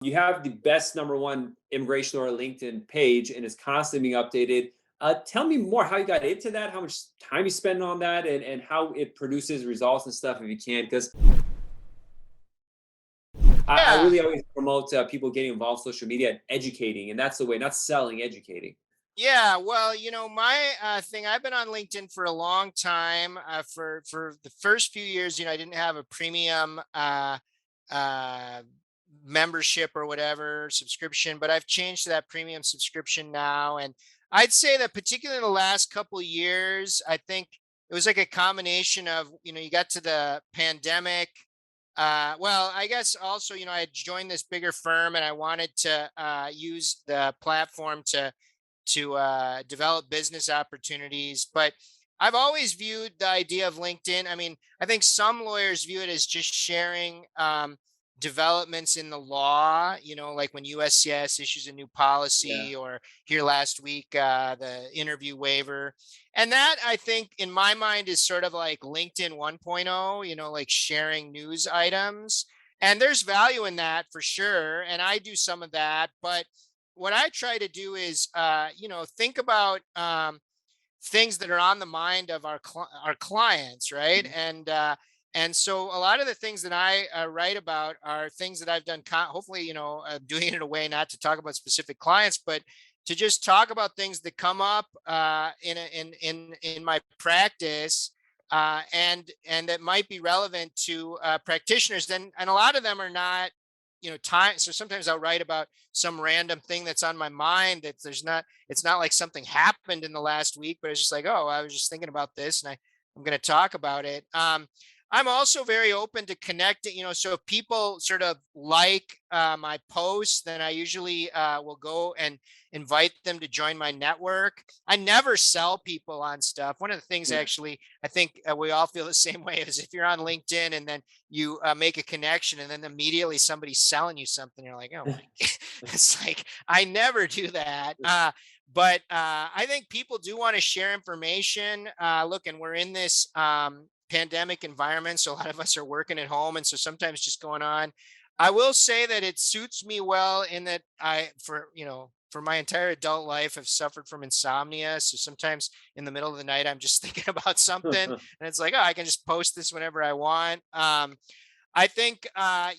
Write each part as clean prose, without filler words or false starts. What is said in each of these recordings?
You have the best number one immigration or LinkedIn page, and it's constantly being updated. Tell me more how you got into that, how much time you spend on that, and how it produces results and stuff if you can. Because I Yeah. really always promote people getting involved in social media and educating, and that's the way, not selling, educating. Yeah, well, my thing. I've been on LinkedIn for a long time. For the first few years, I didn't have a premium uh, membership or whatever subscription, but I've changed to that premium subscription now. And I'd say that particularly in the last couple of years, I think it was like a combination of you got to the pandemic. Well, I guess also I had joined this bigger firm and I wanted to use the platform to develop business opportunities. But I've always viewed the idea of LinkedIn. I mean, I think some lawyers view it as just sharing developments in the law, like when USCIS issues a new Yeah. policy, or here last week, the interview waiver. And that, I think, in my mind, is sort of like LinkedIn 1.0, like sharing news items. And there's value in that for sure. And I do some of that. But what I try to do is, think about things that are on the mind of our clients, right? Mhm. And so a lot of the things that I write about are things that I've done. Hopefully, doing it in a way not to talk about specific clients, but to just talk about things that come up in my practice. And that might be relevant to practitioners. Then, and a lot of them are not, time. So sometimes I'll write about some random thing that's on my mind that it's not like something happened in the last week, but it's just like, oh, I was just thinking about this and I'm going to talk about it. I'm also very open to connecting, so if people sort of like my posts, then I usually will go and invite them to join my network. I never sell people on stuff. One of the things, Yeah. actually, I think we all feel the same way, is if you're on LinkedIn and then you make a connection and then immediately somebody's selling you something, you're like, oh my, it's like, I never do that. But I think people do want to share information. Look, and we're in this pandemic environment, so a lot of us are working at home, and so sometimes just going on. I will say that it suits me well in that for my entire adult life, I've suffered from insomnia. So sometimes in the middle of the night, I'm just thinking about something, and it's like, oh, I can just post this whenever I want. I think, I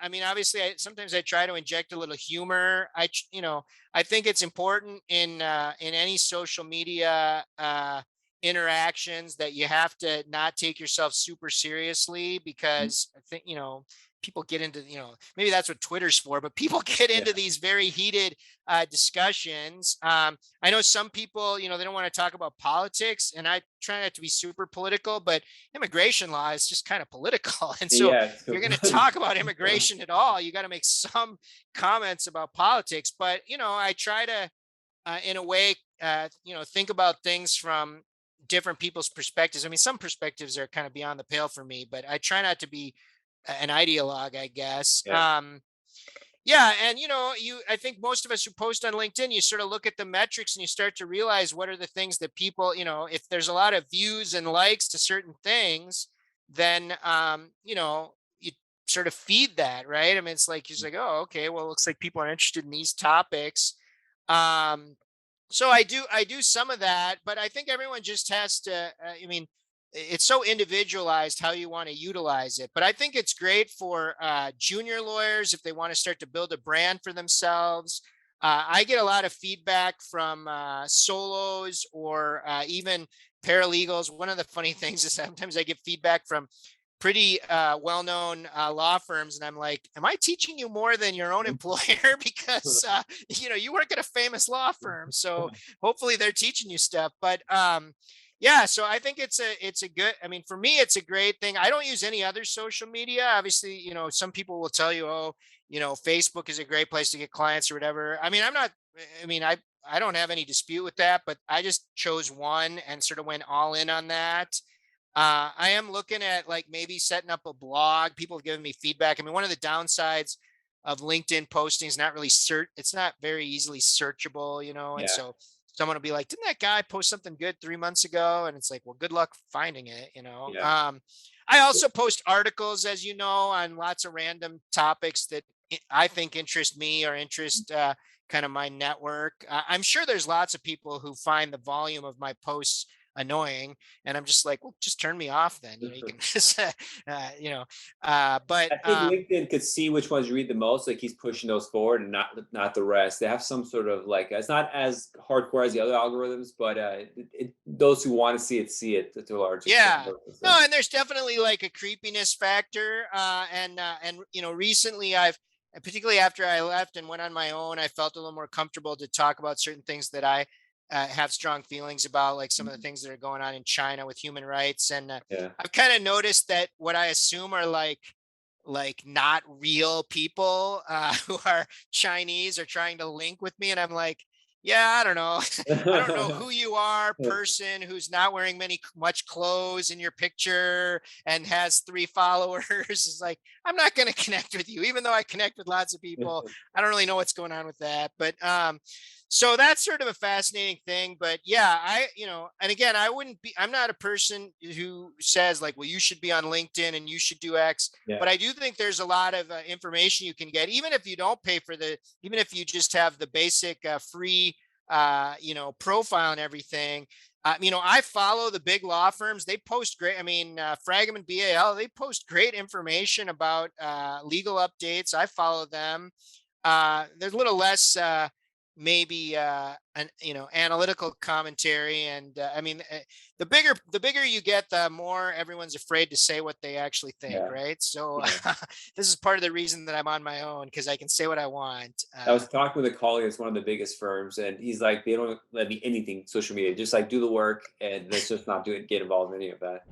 mean, obviously, sometimes I try to inject a little humor. I think it's important in any social media interactions that you have to not take yourself super seriously, because I think, people get into, maybe that's what Twitter's for, but people get Yeah. into these very heated discussions. I know some people, they don't want to talk about politics, and I try not to be super political, but immigration law is just kind of political. And so Yeah. if you're going to talk about immigration at all, you got to make some comments about politics. But, I try to, in a way, think about things from different people's perspectives. I mean, some perspectives are kind of beyond the pale for me, but I try not to be an ideologue, I guess. Yeah. Yeah, and I think most of us who post on LinkedIn, you sort of look at the metrics and you start to realize what are the things that people, if there's a lot of views and likes to certain things, then you sort of feed that, right? I mean, it's like he's like, oh, okay, well, it looks like people are interested in these topics. Um, so I do some of that, but I think everyone just has to. I mean, it's so individualized how you want to utilize it. But I think it's great for junior lawyers if they want to start to build a brand for themselves. I get a lot of feedback from solos or even paralegals. One of the funny things is sometimes I get feedback from pretty well-known law firms, and I'm like, am I teaching you more than your own employer? Because you work at a famous law firm, so hopefully they're teaching you stuff. But yeah, so I think it's a good, I mean, for me, it's a great thing. I don't use any other social media. Obviously, some people will tell you, oh, Facebook is a great place to get clients or whatever. I mean, I'm not, I mean, I don't have any dispute with that, but I just chose one and sort of went all in on that. I am looking at, like, maybe setting up a blog. People have given me feedback. I mean, one of the downsides of LinkedIn posting is not really it's not very easily searchable, and Yeah. so someone will be like, didn't that guy post something good 3 months ago? And it's like, well, good luck finding it. Yeah. I also post articles, as you know, on lots of random topics that I think interest me or interest kind of my network. I'm sure there's lots of people who find the volume of my posts annoying, and I'm just like, well, just turn me off then. You know, you can just, you know, but I think LinkedIn could see which ones you read the most, like he's pushing those forward and not the rest. They have some sort of like it's not as hardcore as the other algorithms, but those who want to see it to a large extent. yeah. No, and there's definitely like a creepiness factor. And you know, recently particularly after I left and went on my own, I felt a little more comfortable to talk about certain things that I have strong feelings about, like some of the Mhm. things that are going on in China with human rights. And Yeah. I've kind of noticed that what I assume are like not real people who are Chinese are trying to link with me, and I'm like, yeah, I don't know. I don't know who you are, person who's not wearing much clothes in your picture and has 3 followers. Is like, I'm not going to connect with you, even though I connect with lots of people. I don't really know what's going on with that, but so that's sort of a fascinating thing. But yeah, you know, and again, I'm not a person who says like, well, you should be on LinkedIn and you should do X, Yeah. but I do think there's a lot of information you can get, even if you don't pay for even if you just have the basic free, you know, profile and everything. You know, I follow the big law firms. They post great. I mean, Fragment and BAL, they post great information about legal updates. I follow them. There's a little less maybe an you know analytical commentary, and I mean, the bigger you get, the more everyone's afraid to say what they actually think, Yeah. right? So Yeah. this is part of the reason that I'm on my own, because I can say what I want. I was talking with a colleague that's one of the biggest firms, and he's like, they don't let me anything social media. Just like do the work, and let's just not do it. Get involved in any of that.